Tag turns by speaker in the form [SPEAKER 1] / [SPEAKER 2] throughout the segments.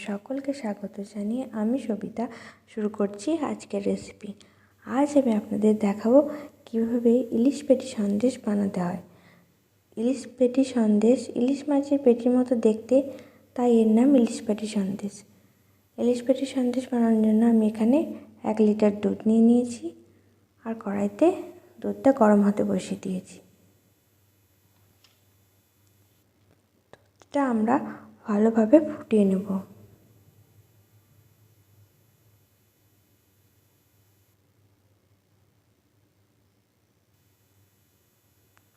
[SPEAKER 1] সকলকে স্বাগত জানিয়ে আমি সবিতা শুরু করছি আজকের রেসিপি। আজ আমি আপনাদের দেখাবো কিভাবে ইলিশ পেটি সন্দেশ বানাতে হয়। ইলিশ পেটি সন্দেশ ইলিশ মাছের পেটির মতো দেখতে, তাই এর নাম ইলিশ পেটি সন্দেশ। ইলিশ পেটি সন্দেশ বানানোর জন্য আমি এখানে 1 লিটার দুধ নিয়ে নিয়েছি আর কড়াইতে দুধটা গরম হতে বসিয়ে দিয়েছি। দুধটা আমরা ভালোভাবে ফুটিয়ে নেব।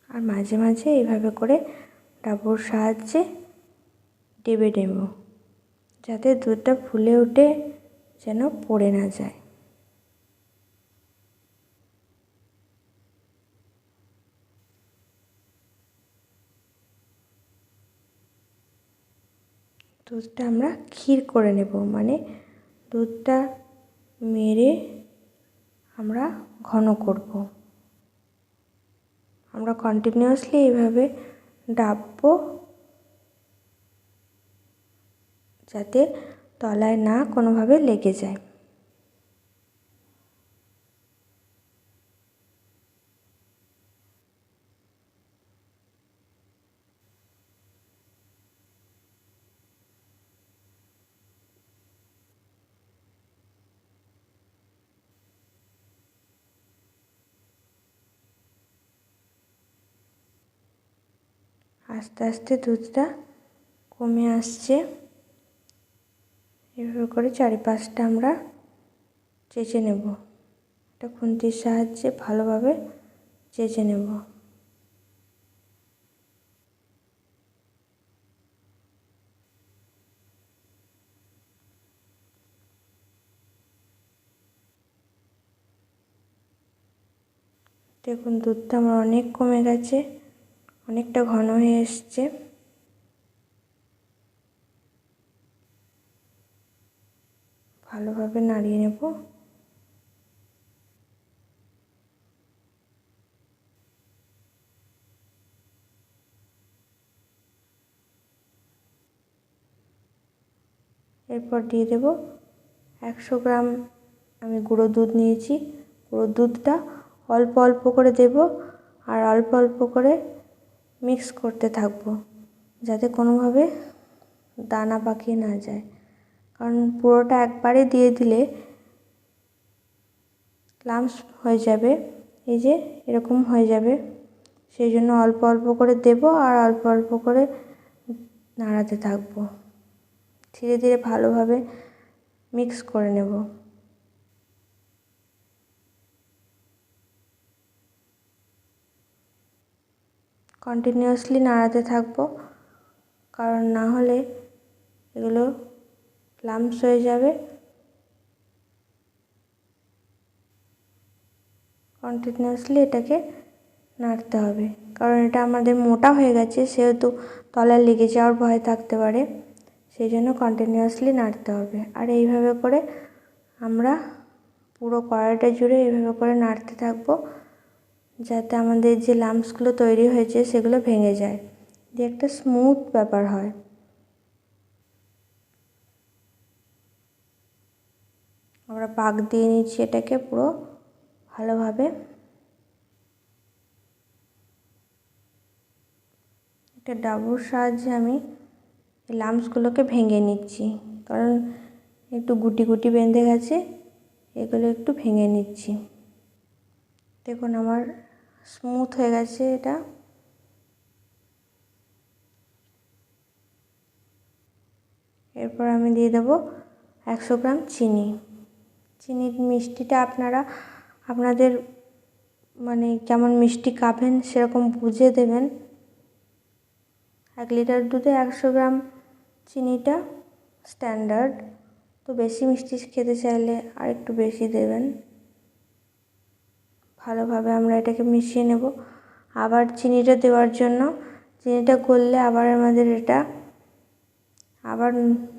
[SPEAKER 1] আর মাঝে মাঝে এইভাবে করে ডাবুর সাহায্যে ডেবে নেব, যাতে দুধটা ফুলে উঠে যেন পড়ে না যায়। দুধটা আমরা ক্ষীর করে নেব, মানে দুধটা মেরে আমরা ঘন করব। আমরা কন্টিনিউয়াসলি এইভাবে ডাববো, যাতে তলায় না কোনোভাবে লেগে যায়। আস্তে আস্তে দুধটা কমে আসছে। এভাবে করে চারিপাশটা আমরা চেঁচে নেব। একটা খুন্তির সাহায্যে ভালোভাবে চেঁচে নেব। দেখুন, দুধটা আমার অনেক কমে গেছে, অনেকটা ঘন হয়ে এসছে। ভালোভাবে নাড়িয়ে নেব। এরপর দিয়ে দেব 100 গ্রাম আমি গুঁড়ো দুধ নিয়েছি। গুঁড়ো দুধটা অল্প অল্প করে দেব আর অল্প অল্প করে মিক্স করতে থাকবো, যাতে কোনোভাবে দানা পাকিয়ে না যায়। কারণ পুরোটা একবারে দিয়ে দিলে লাম্পস হয়ে যাবে, এই যে এরকম হয়ে যাবে। সেই জন্য অল্প অল্প করে দেব আর অল্প অল্প করে নাড়াতে থাকবো। ধীরে ধীরে ভালোভাবে মিক্স করে নেব। কন্টিনিউয়াসলি নাড়াতে থাকবো, কারণ না হলে এগুলো লাম্পস হয়ে যাবে। কন্টিনিউয়াসলি এটাকে নাড়তে হবে, কারণ এটা আমাদের মোটা হয়ে গেছে, সেহেতু তলায় লেগে যাওয়ার ভয় থাকতে পারে। সেই জন্য কন্টিনিউয়াসলি নাড়তে হবে। আর এইভাবে করে আমরা পুরো কড়াইটা জুড়ে এইভাবে করে নাড়তে থাকবো, যাতে আমাদের যে লাম্পসগুলো তৈরি হয়েছে সেগুলো ভেঙে যায়, দিয়ে একটা স্মুথ ব্যাপার হয়। আমরা পাক দিয়ে নিচ্ছি এটাকে পুরো ভালোভাবে। একটা ডাবুর সাহায্যে আমি লাম্পসগুলোকে ভেঙে নিচ্ছি, কারণ একটু গুটি গুটি বেঁধে গেছে, এগুলো একটু ভেঙে নিচ্ছি। দেখুন আমার স্মুথ হয়ে গেছে এটা। এরপর আমি দিয়ে দেবো 100 গ্রাম চিনি। চিনির মিষ্টিটা আপনারা আপনাদের মানে কেমন মিষ্টি খাবেন সেরকম বুঝে দেবেন। 1 লিটার দুধে 100 গ্রাম চিনিটা স্ট্যান্ডার্ড, তো বেশি মিষ্টি খেতে চাইলে আর একটু বেশি দেবেন। ভালোভাবে আমরা এটাকে মিশিয়ে নেব। আবার চিনিটা দেওয়ার জন্য, চিনিটা গললে আবার আমাদের এটা আবার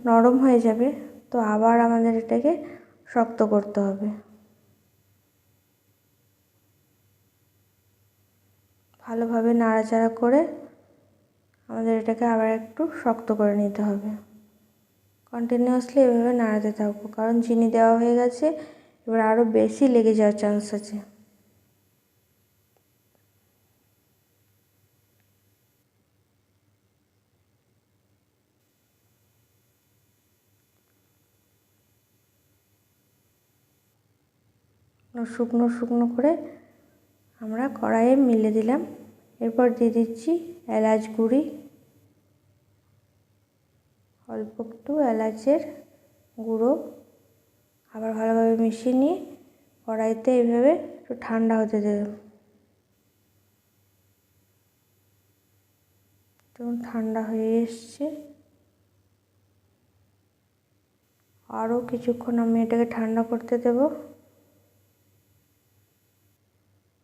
[SPEAKER 1] নরম হয়ে যাবে, তো আবার আমাদের এটাকে শক্ত করতে হবে। ভালোভাবে নাড়াচাড়া করে আমাদের এটাকে আবার একটু শক্ত করে নিতে হবে। কন্টিনিউয়াসলি এভাবে নাড়াতে থাকবো, কারণ চিনি দেওয়া হয়ে গেছে, এবার আরও বেশি লেগে যাওয়ার চান্স আছে। শুকনো শুকনো করে আমরা কড়াইয়ে মিলে দিলাম। এরপর দিয়ে দিচ্ছি এলাচ গুঁড়ি, অল্প একটু এলাচের গুঁড়ো। আবার ভালোভাবে মিশিয়ে নিয়ে কড়াইতে এইভাবে একটু ঠান্ডা হতে দেব। দেখুন ঠান্ডা হয়ে এসছে। আরও কিছুক্ষণ আমি এটাকে ঠান্ডা করতে দেব।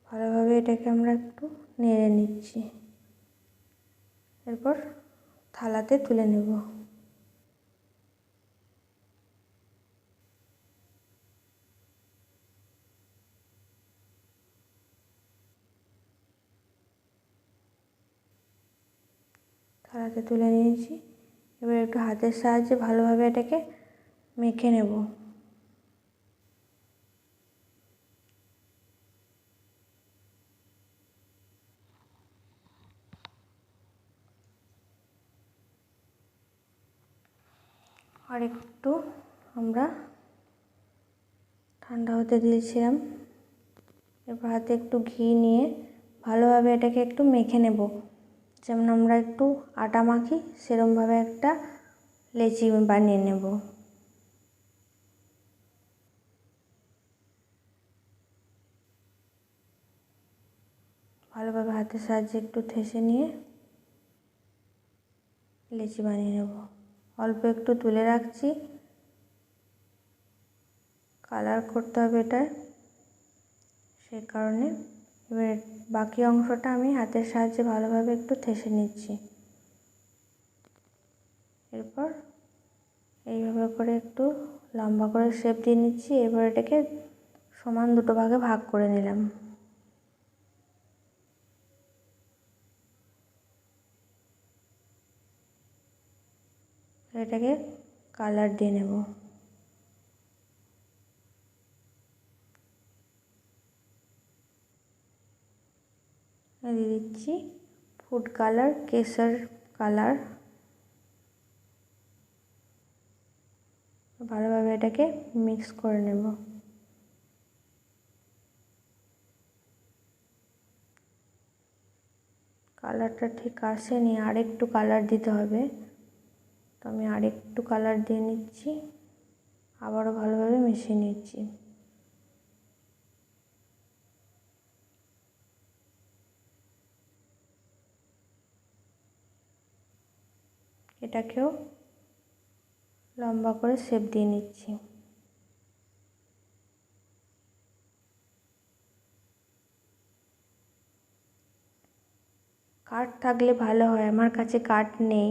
[SPEAKER 1] ভালোভাবে এটাকে আমরা একটু নেড়ে নিচ্ছি। এরপর থালাতে তুলে নেব। থালাতে তুলে নিয়েছি। এবার একটু হাতের সাহায্যে ভালোভাবে এটাকে মেখে নেব। আর একটু আমরা ঠান্ডা হতে দিয়েছিলাম। এরপর হাতে একটু ঘি নিয়ে ভালোভাবে এটাকে একটু মেখে নেব। যেমন আমরা একটু আটা মাখি সেরকমভাবে একটা লেচি বানিয়ে নেব। ভালোভাবে হাতের সাহায্যে একটু ঠেসে নিয়ে লেচি বানিয়ে নেব। অল্প একটু তুলে রাখছি, কালার করতে হবে এটা, সেই কারণে। এবার বাকি অংশটা আমি হাতের সাহায্যে ভালোভাবে একটু ঠেসে নিচ্ছি। এরপর এইভাবে করে একটু লম্বা করে শেপ দিয়ে নিচ্ছি। এবার এটাকে সমান দুটো ভাগে ভাগ করে নিলাম। এটাকে কালার দিয়ে নেব। দিয়ে দিচ্ছি ফুড কালার, কেশর কালার। ভালোভাবে এটাকে মিক্স করে নেব। কালারটা ঠিক আসেনি, আরেকটু কালার দিতে হবে, তো আমি আরেকটু কালার দিয়ে নিচ্ছি। আবারও ভালোভাবে মিশিয়ে নিচ্ছি। এটাকেও লম্বা করে শেপ দিয়ে নিচ্ছি। কাঠ থাকলে ভালো হয়, আমার কাছে কাঠ নেই,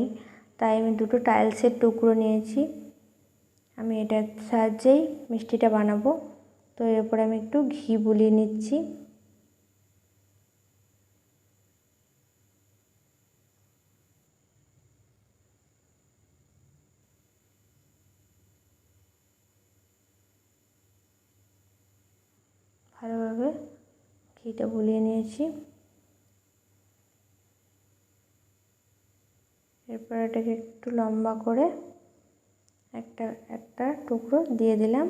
[SPEAKER 1] তাই আমি দুটো টাইলসের টুকরো নিয়েছি। আমি এটার সাহায্যেই মিষ্টিটা বানাবো। তো এরপর আমি একটু ঘি বুলিয়ে নিচ্ছি। ভালোভাবে ঘিটা বুলিয়ে নিয়েছি। এরপর এটাকে একটু লম্বা করে একটা একটা টুকরো দিয়ে দিলাম।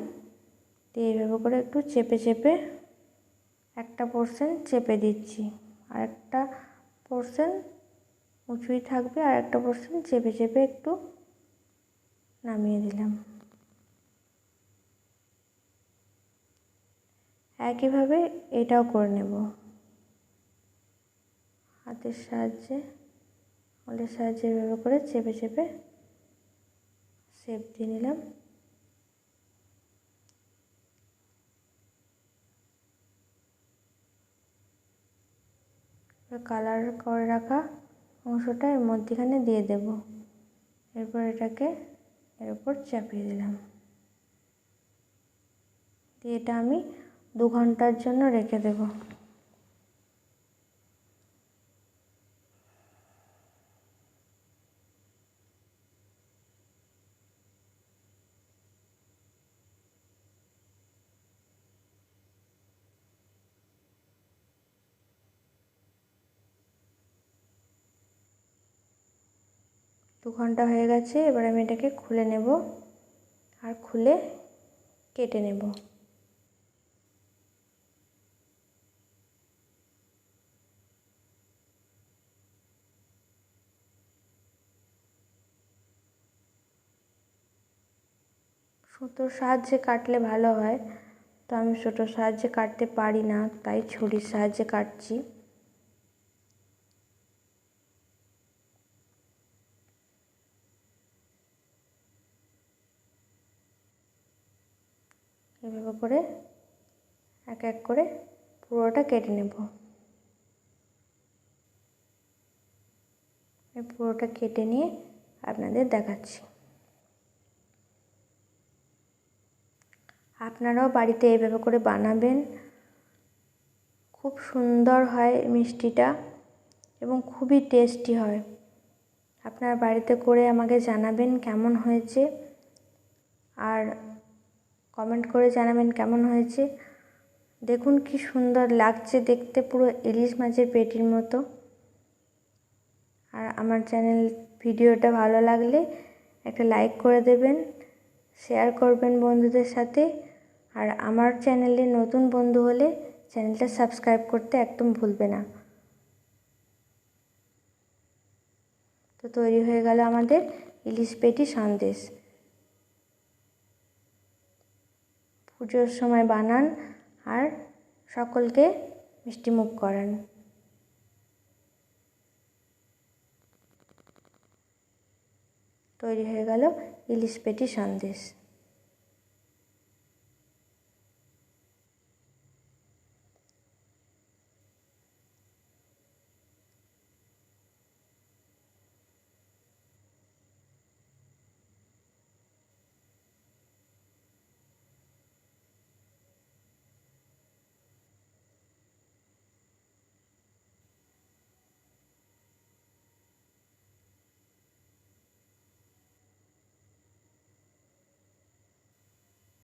[SPEAKER 1] দিয়ে এইভাবে করে একটু চেপে চেপে একটা পোর্শন চেপে দিচ্ছি, আর একটা পোর্শন উঁচুই থাকবে, আর একটা পোর্শন চেপে চেপে একটু নামিয়ে দিলাম। একইভাবে এটাও করে নেব। হাতের সাহায্যে এভাবে করে চেপে চেপে শেপ দিয়ে নিলাম। কালার করে রাখা অংশটা এর মধ্যেখানে দিয়ে দেব। এরপর এটাকে এর উপর চাপিয়ে দিলাম। দিয়ে এটা আমি 2 ঘন্টার জন্য রেখে দেব। 2 ঘন্টা হয়ে গেছে। এবার আমি এটাকে খুলে নেব আর খুলে কেটে নেব। সুতোর সাহায্যে কাটলে ভালো হয়, তো আমি সুতোর সাহায্যে কাটতে পারি না, তাই ছুরির সাহায্যে কাটছি। এভাবে করে এক এক করে পুরোটা কেটে নেব। এই পুরোটা কেটে নিয়ে আপনাদের দেখাচ্ছি। আপনারাও বাড়িতে এইভাবে করে বানাবেন, খুব সুন্দর হয় মিষ্টিটা এবং খুবই টেস্টি হয়। আপনার বাড়িতে করে আমাকে জানাবেন কেমন হয়েছে, আর কমেন্ট করে জানাবেন কেমন হয়েছে। দেখুন কি সুন্দর লাগছে দেখতে, পুরো ইলিশ মাছের পেটির মতো। আর আমার ভিডিওটা ভালো লাগলে একটা লাইক করে দেবেন, শেয়ার করবেন বন্ধুদের সাথে। আর আমার চ্যানেলে নতুন বন্ধু হলে চ্যানেলটা সাবস্ক্রাইব করতে একদম ভুলবে না। তো তৈরি হয়ে গেল আমাদের ইলিশ পেটি সন্দেশ। পুজোর সময় বানান আর সকলকে মিষ্টিমুখ করান। তৈরি হয়ে গেল ইলিশ পেটি সন্দেশ।